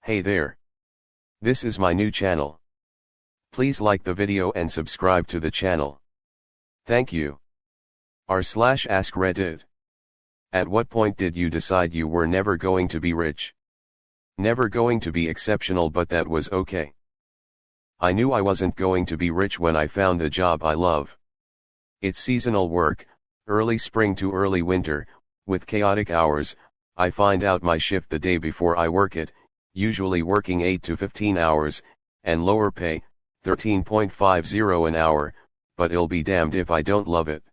Hey there. This is my new channel. Please like the video and subscribe to the channel. Thank you. r/ask Reddit. At what point did you decide you were never going to be rich? Never going to be exceptional, but that was okay. I knew I wasn't going to be rich when I found the job I love. It's seasonal work, early spring to early winter, with chaotic hours. I find out my shift the day before I work it, usually working 8 to 15 hours, and lower pay, $13.50 an hour, but I'll be damned if I don't love it.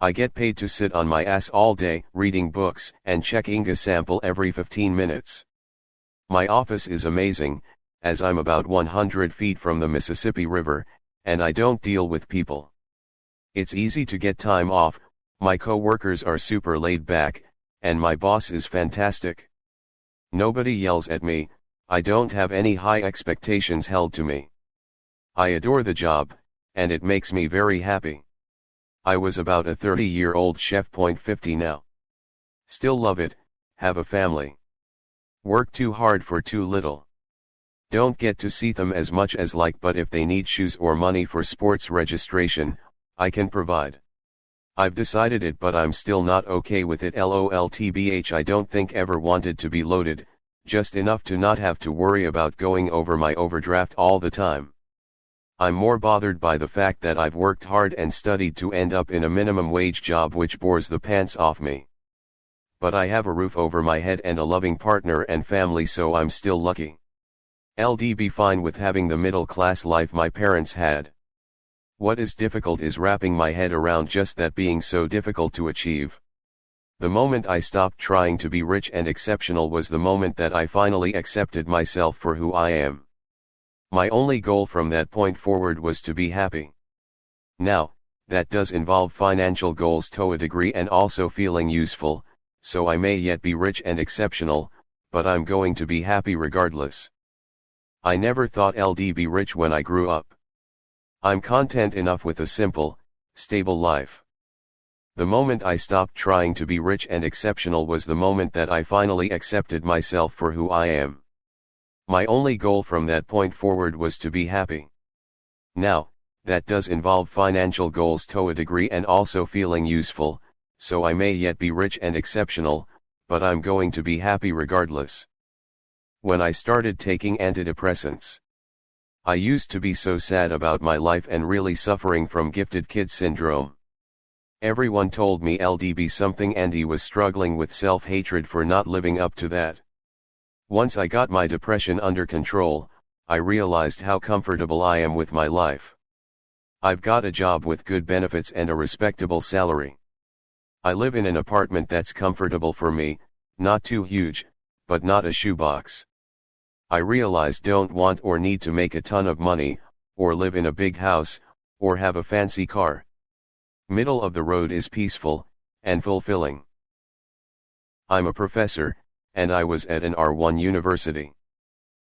I get paid to sit on my ass all day, reading books and checking a sample every 15 minutes. My office is amazing, as I'm about 100 feet from the Mississippi River, and I don't deal with people. It's easy to get time off, my co-workers are super laid back, and my boss is fantastic. Nobody yells at me, I don't have any high expectations held to me. I adore the job, and it makes me very happy. I was about a 30-year-old chef. 50 now. Still love it, have a family. Work too hard for too little. Don't get to see them as much as like, but if they need shoes or money for sports registration, I can provide. I've decided it, but I'm still not okay with it. LOLTBH. I don't think ever wanted to be loaded, just enough to not have to worry about going over my overdraft all the time. I'm more bothered by the fact that I've worked hard and studied to end up in a minimum wage job which bores the pants off me. But I have a roof over my head and a loving partner and family, so I'm still lucky. Be fine with having the middle class life my parents had. What is difficult is wrapping my head around just that being so difficult to achieve. The moment I stopped trying to be rich and exceptional was the moment that I finally accepted myself for who I am. My only goal from that point forward was to be happy. Now, that does involve financial goals to a degree and also feeling useful, so I may yet be rich and exceptional, but I'm going to be happy regardless. I never thought I'd be rich when I grew up. I'm content enough with a simple, stable life. The moment I stopped trying to be rich and exceptional was the moment that I finally accepted myself for who I am. My only goal from that point forward was to be happy. Now, that does involve financial goals to a degree and also feeling useful, so I may yet be rich and exceptional, but I'm going to be happy regardless. When I started taking antidepressants, I used to be so sad about my life and really suffering from gifted kid syndrome. Everyone told me I'd be something, and he was struggling with self-hatred for not living up to that. Once I got my depression under control, I realized how comfortable I am with my life. I've got a job with good benefits and a respectable salary. I live in an apartment that's comfortable for me, not too huge, but not a shoebox. I realized don't want or need to make a ton of money, or live in a big house, or have a fancy car. Middle of the road is peaceful, and fulfilling. I'm a professor, and I was at an R1 university.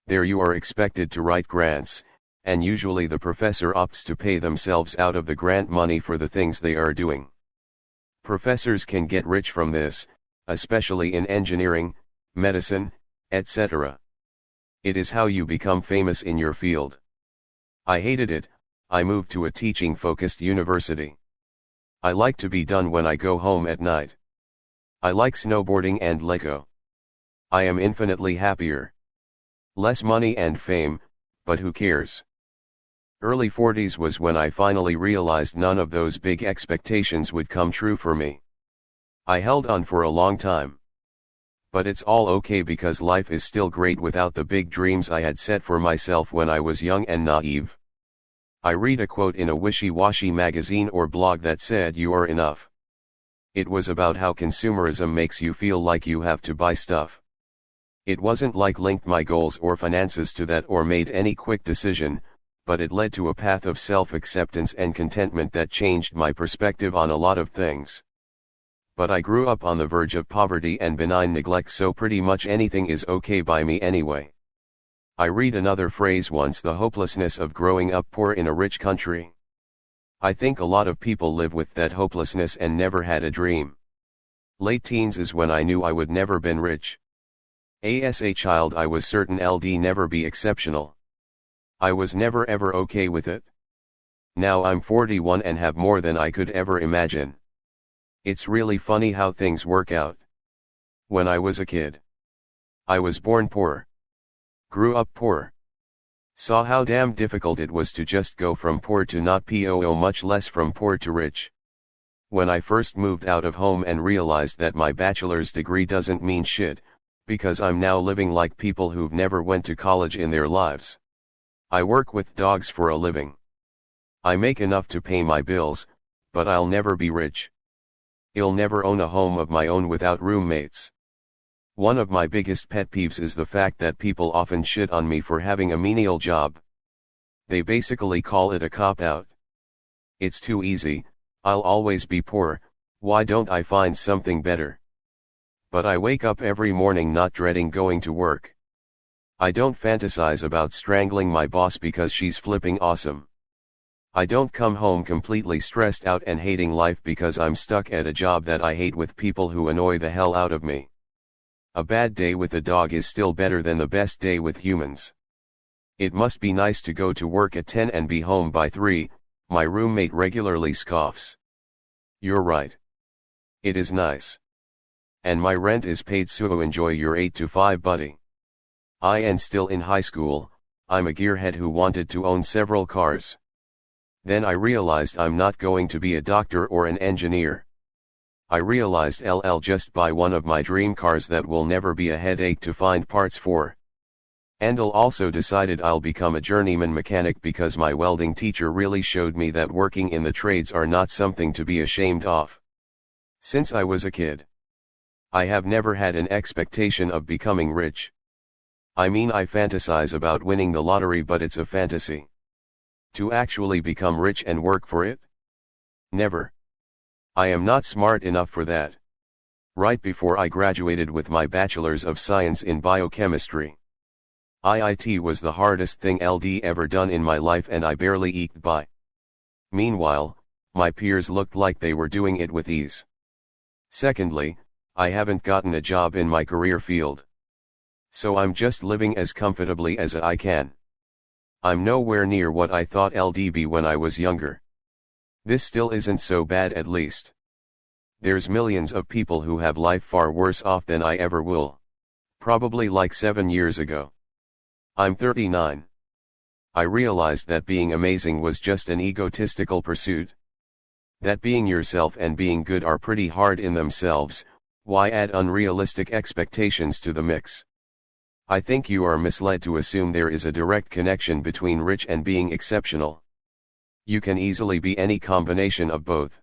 There you are expected to write grants, and usually the professor opts to pay themselves out of the grant money for the things they are doing. Professors can get rich from this, especially in engineering, medicine, etc. It is how you become famous in your field. I hated it. I moved to a teaching-focused university. I like to be done when I go home at night. I like snowboarding and Lego. I am infinitely happier. Less money and fame, but who cares? Early 40s was when I finally realized none of those big expectations would come true for me. I held on for a long time. But it's all okay because life is still great without the big dreams I had set for myself when I was young and naive. I read a quote in a wishy-washy magazine or blog that said you are enough. It was about how consumerism makes you feel like you have to buy stuff. It wasn't like linked my goals or finances to that or made any quick decision, but it led to a path of self-acceptance and contentment that changed my perspective on a lot of things. But I grew up on the verge of poverty and benign neglect, so pretty much anything is okay by me anyway. I read another phrase once: the hopelessness of growing up poor in a rich country. I think a lot of people live with that hopelessness and never had a dream. Late teens is when I knew I would never been rich. As a child I was certain LD never be exceptional. I was never ever okay with it. Now I'm 41 and have more than I could ever imagine. It's really funny how things work out. When I was a kid, I was born poor. Grew up poor. Saw how damn difficult it was to just go from poor to not poor, much less from poor to rich. When I first moved out of home and realized that my bachelor's degree doesn't mean shit, because I'm now living like people who've never went to college in their lives. I work with dogs for a living. I make enough to pay my bills, but I'll never be rich. I'll never own a home of my own without roommates. One of my biggest pet peeves is the fact that people often shit on me for having a menial job. They basically call it a cop-out. It's too easy, I'll always be poor, why don't I find something better? But I wake up every morning not dreading going to work. I don't fantasize about strangling my boss because she's flipping awesome. I don't come home completely stressed out and hating life because I'm stuck at a job that I hate with people who annoy the hell out of me. A bad day with a dog is still better than the best day with humans. It must be nice to go to work at 10 and be home by 3, my roommate regularly scoffs. You're right. It is nice. And my rent is paid, so enjoy your 8 to 5, buddy. I am still in high school, I'm a gearhead who wanted to own several cars. Then I realized I'm not going to be a doctor or an engineer. I realized I'll just buy one of my dream cars that will never be a headache to find parts for. And I'll also decided I'll become a journeyman mechanic because my welding teacher really showed me that working in the trades are not something to be ashamed of. Since I was a kid, I have never had an expectation of becoming rich. I mean, I fantasize about winning the lottery, but it's a fantasy. To actually become rich and work for it? Never. I am not smart enough for that. Right before I graduated with my Bachelor's of Science in Biochemistry, IIT was the hardest thing LD ever done in my life and I barely eked by. Meanwhile, my peers looked like they were doing it with ease. Secondly, I haven't gotten a job in my career field. So I'm just living as comfortably as I can. I'm nowhere near what I thought LD be when I was younger. This still isn't so bad, at least. There's millions of people who have life far worse off than I ever will. Probably like 7 years ago. I'm 39. I realized that being amazing was just an egotistical pursuit. That being yourself and being good are pretty hard in themselves, why add unrealistic expectations to the mix? I think you are misled to assume there is a direct connection between rich and being exceptional. You can easily be any combination of both.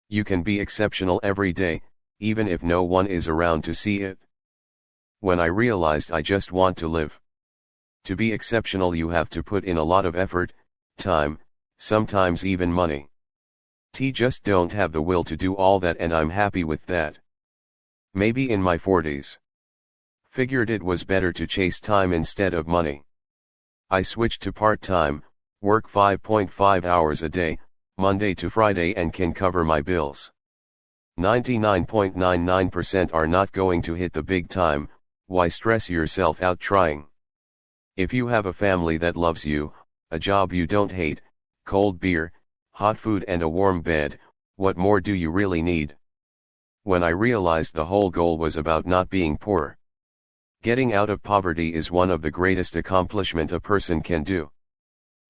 You can be exceptional every day, even if no one is around to see it. When I realized I just want to live. To be exceptional you have to put in a lot of effort, time, sometimes even money. Just don't have the will to do all that, and I'm happy with that. Maybe in my 40s. Figured it was better to chase time instead of money. I switched to part-time, work 5.5 hours a day, Monday to Friday, and can cover my bills. 99.99% are not going to hit the big time, why stress yourself out trying? If you have a family that loves you, a job you don't hate, cold beer, hot food and a warm bed, what more do you really need? When I realized the whole goal was about not being poor. Getting out of poverty is one of the greatest accomplishments a person can do.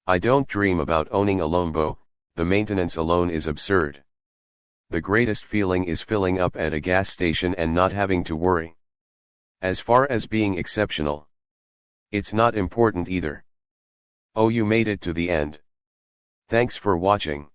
I don't dream about owning a Lambo, the maintenance alone is absurd. The greatest feeling is filling up at a gas station and not having to worry. As far as being exceptional, it's not important either. Oh, you made it to the end. Thanks for watching.